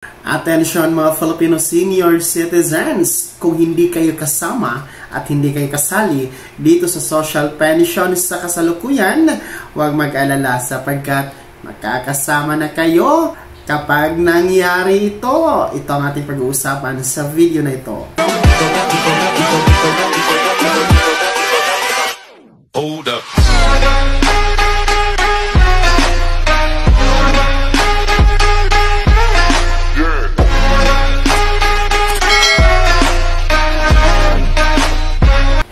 Attention mga Filipino senior citizens, kung hindi kayo kasama at hindi kayo kasali dito sa social pension sa kasalukuyan, huwag mag-alala sapagkat makakasama na kayo kapag nangyari ito. Ito ang ating pag-uusapan sa video na ito. Hold up.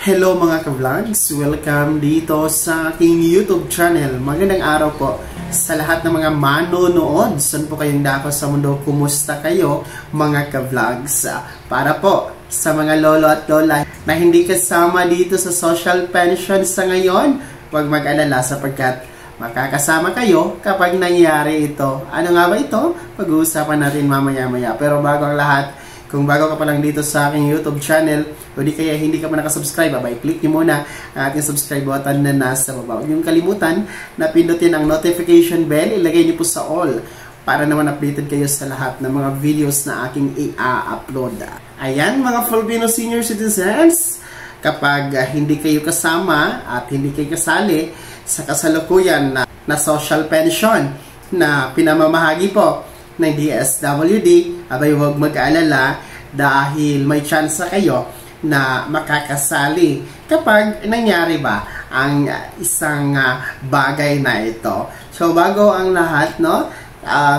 Hello mga ka-vlogs! Welcome dito sa aking YouTube channel. Magandang araw po sa lahat ng mga manonood. Saan po kayong dako sa mundo? Kumusta kayo mga ka-vlogs? Para po sa mga lolo at lola na hindi kasama dito sa social pension sa ngayon, huwag mag-alala sapagkat makakasama kayo kapag nangyari ito. Ano nga ba ito? Pag-uusapan natin mamaya-maya. Pero bago ang lahat, kung bago ka pa lang dito sa aking YouTube channel, o di kaya hindi ka pa nakasubscribe, click nyo muna ang ating subscribe button na nasa baba. Huwag niyong kalimutan na pindutin ang notification bell, ilagay niyo po sa all para naman updated kayo sa lahat ng mga videos na aking i-upload. Ayan mga Filipino senior citizens, kapag hindi kayo kasama at hindi kayo kasali sa kasalukuyan na social pension na pinamamahagi po ng DSWD, abay huwag mag-alala dahil may chance kayo na makakasali kapag nangyari ba ang isang bagay na ito. So bago ang lahat, no,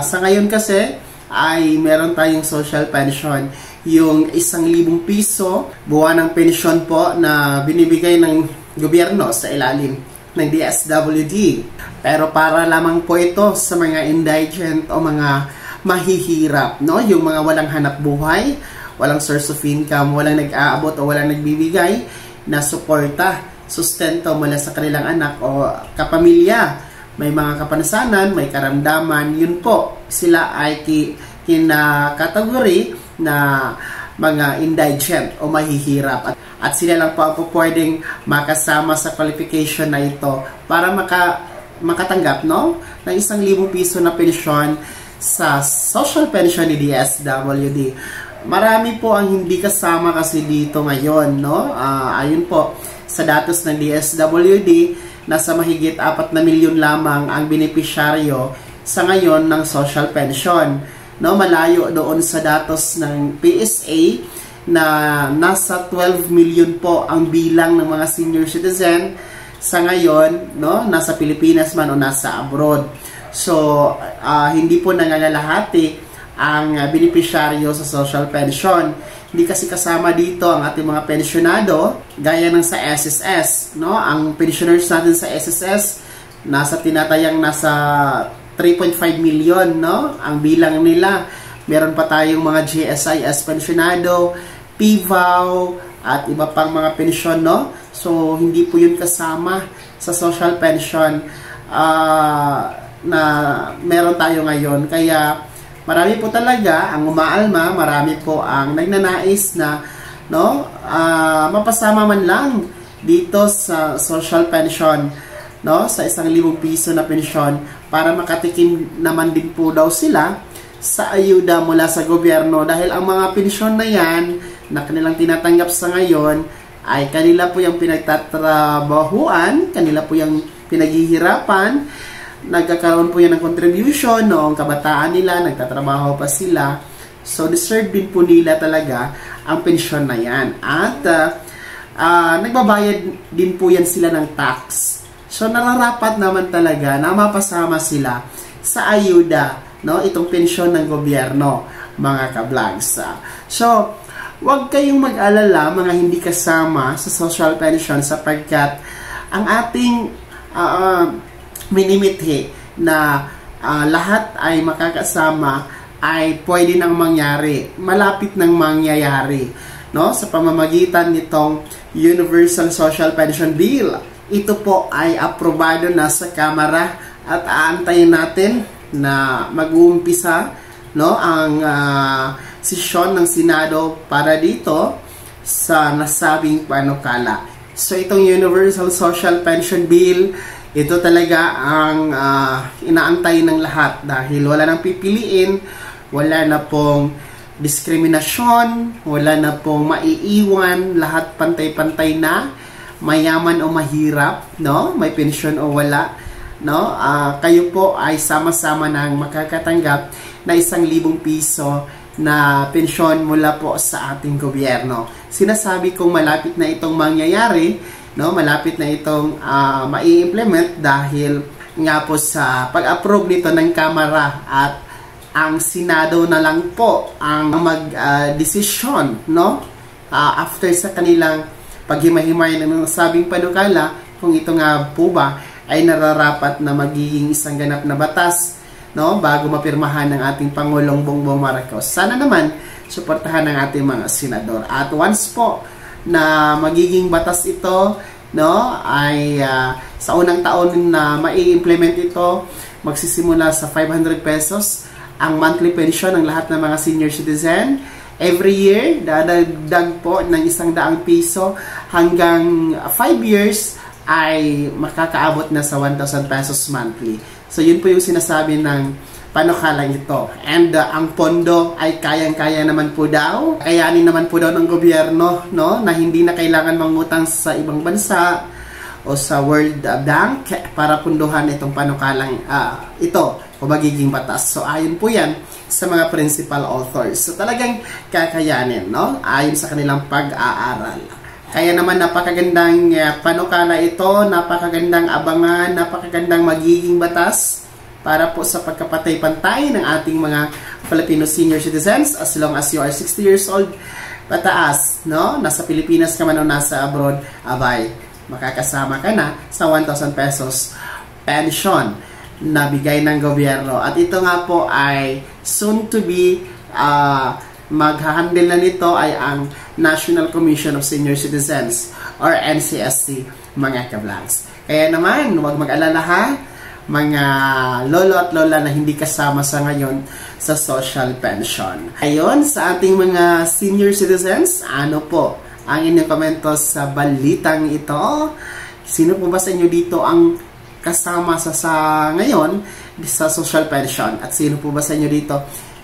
sa ngayon kasi ay meron tayong social pension, yung 1,000 piso buwan ng pensyon po na binibigay ng gobyerno sa ilalim ng DSWD. Pero para lamang po ito sa mga indigent o mga mahihirap, no? Yung mga walang hanap buhay, walang source of income, walang nag-aabot o walang nagbibigay na suporta, sustento mula sa kanilang anak o kapamilya. May mga kapansanan, may karamdaman, yun po, sila ay kinakategory na mga indigent o mahihirap. At sila lang po ang pwedeng makasama sa qualification na ito para makatanggap, no, ng 1,000 piso na pensyon sa social pension ni DSWD. Marami po ang hindi kasama kasi dito ngayon, no? Ayun po, sa datos ng DSWD, nasa mahigit 4 na milyon lamang ang benepisyaryo sa ngayon ng social pension. No, malayo doon sa datos ng PSA na nasa 12 million po ang bilang ng mga senior citizen sa ngayon, no? Nasa Pilipinas man o nasa abroad. So, hindi po nangangalahati ang benepisyaryo sa social pension. Hindi kasi kasama dito ang ating mga pensyonado gaya ng sa SSS, no? Ang pensioners natin sa SSS nasa 3.5 million, no? Ang bilang nila. Meron pa tayong mga GSIS pensyonado, PVAW at iba pang mga pensyon, no? So, hindi po yun kasama sa social pension na meron tayo ngayon. Kaya marami po talaga ang umaalma, marami po ang nagnanais na, no, mapasama man lang dito sa social pension, no, sa 1,000 piso na pensyon para makatikim naman din po daw sila sa ayuda mula sa gobyerno, dahil ang mga pensyon na yan na kanilang tinatanggap sa ngayon ay kanila po yung pinagtatrabahuan, kanila po yung pinaghihirapan. Nagkakaroon po yan ng contribution noong kabataan nila, nagtatrabaho pa sila. So, deserve din po nila talaga ang pensyon na yan. At nagbabayad din po yan sila ng tax. So, nararapat naman talaga na mapasama sila sa ayuda, no, itong pensyon ng gobyerno, mga ka-vlogs. So, huwag kayong mag-alala mga hindi kasama sa social pension sapagkat ang ating minimithi na lahat ay makakasama ay pwede nang mangyari, malapit nang mangyayari, no, sa pamamagitan nitong Universal Social Pension Bill. Ito po ay aprobado na sa Kamara at aantayin natin na mag-uumpisa, no, ang sesyon ng Senado para dito sa nasabing panukala. So itong Universal Social Pension Bill, ito talaga ang inaantay ng lahat dahil wala nang pipiliin wala na pong diskriminasyon, wala na pong maiiwan, lahat pantay-pantay na, mayaman o mahirap, no? May pensyon o wala, no? Kayo po ay sama-sama nang makakatanggap na 1,000 piso na pensyon mula po sa ating gobyerno. Sinasabi kong malapit na itong mangyayari, no? Malapit na itong mai-implement dahil nga po sa pag-approve nito ng Kamara at ang Senado na lang po ang mag-desisyon, no? After sa kanilang paghimay-himay ng nasabing panukala, kung ito nga po ba ay nararapat na magiging isang ganap na batas, no? Bago mapirmahan ng ating Pangulong Bongbong Marcos. Sana naman suportahan ng ating mga senador. At once po na magiging batas ito, no, ay sa unang taon na mai-implement ito, magsisimula sa 500 pesos ang monthly pension ng lahat ng mga senior citizen. Every year, dadagdag po ng 100 piso hanggang 5 years ay makakaabot na sa 1,000 pesos monthly. So, yun po yung sinasabi ng panukalang ito. And ang pondo ay kayang-kaya naman po daw. Kayanin naman po daw ng gobyerno, no, na hindi na kailangan mangutang sa ibang bansa o sa World Bank para punduhan itong panukalang ito o magiging batas. So, ayon po yan sa mga principal authors. So, talagang kakayanin, no? Ayon sa kanilang pag-aaral. Kaya naman napakagandang panukala ito, napakagandang abangan, napakagandang magiging batas para po sa pagkapatay-pantay ng ating mga Filipino senior citizens as long as you are 60 years old pataas, no? Nasa Pilipinas ka man o nasa abroad, abay, makakasama ka na sa 1,000 pesos pension na bigay ng gobyerno. At ito nga po ay soon to be maghahandle na nito ay ang National Commission of Senior Citizens or NCSC, mga ka-vlogs. Kaya naman, huwag mag-alala ha, mga lolo at lola na hindi kasama sa ngayon sa social pension. Ayon sa ating mga senior citizens, ano po ang inyong komento sa balitang ito? Sino po ba sa inyo dito ang kasama sa ngayon sa social pension? At sino po ba sa inyo dito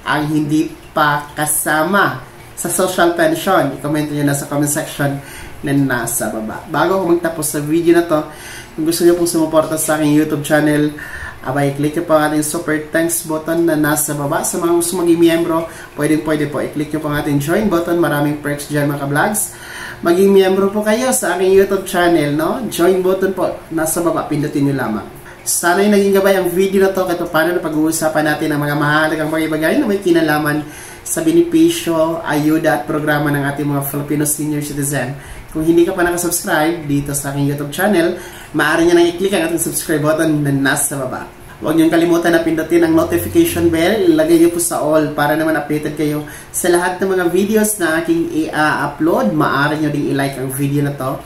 ang hindi pa kasama sa social pension? I-comment nyo na sa comment section na nasa baba. Bago ako magtapos sa video na to, kung gusto nyo pong sumuporta sa aking YouTube channel, abay, click nyo po ang ating super thanks button na nasa baba. Sa mga gusto maging miyembro, pwede po. I-click nyo po ang ating join button. Maraming perks dyan, mga ka-vlogs. Maging miyembro po kayo sa aking YouTube channel, no? Join button po, nasa baba. Pindutin nyo lamang. Sana'y naging gabay ang video na to kahit paano na pag-uusapan natin ang mga mahalagang bagay na may kinalaman sa benepisyo, ayuda at programa ng ating mga Filipino senior citizen. Kung hindi ka pa nakasubscribe dito sa aking YouTube channel, maaari nyo nang i-click ang ating subscribe button na nasa baba. Huwag niyong kalimutan na pindutin ang notification bell. Ilagay niyo po sa all para naman updated kayo sa lahat ng mga videos na aking i-upload. Maaari nyo ding i-like ang video na to.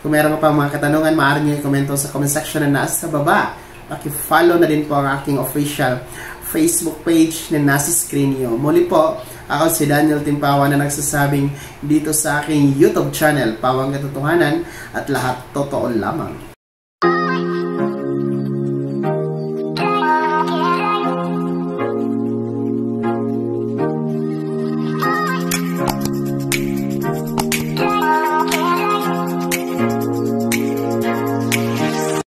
Kung meron pa mga katanungan, maaari nyo i-komento sa comment section na nasa baba. Paki-follow na din po ang aking official Facebook page na nasa screen nyo. Muli po, ako si Daniel Timpawan na nagsasabing dito sa aking YouTube channel, Pawang Katotohanan at lahat totoo lamang.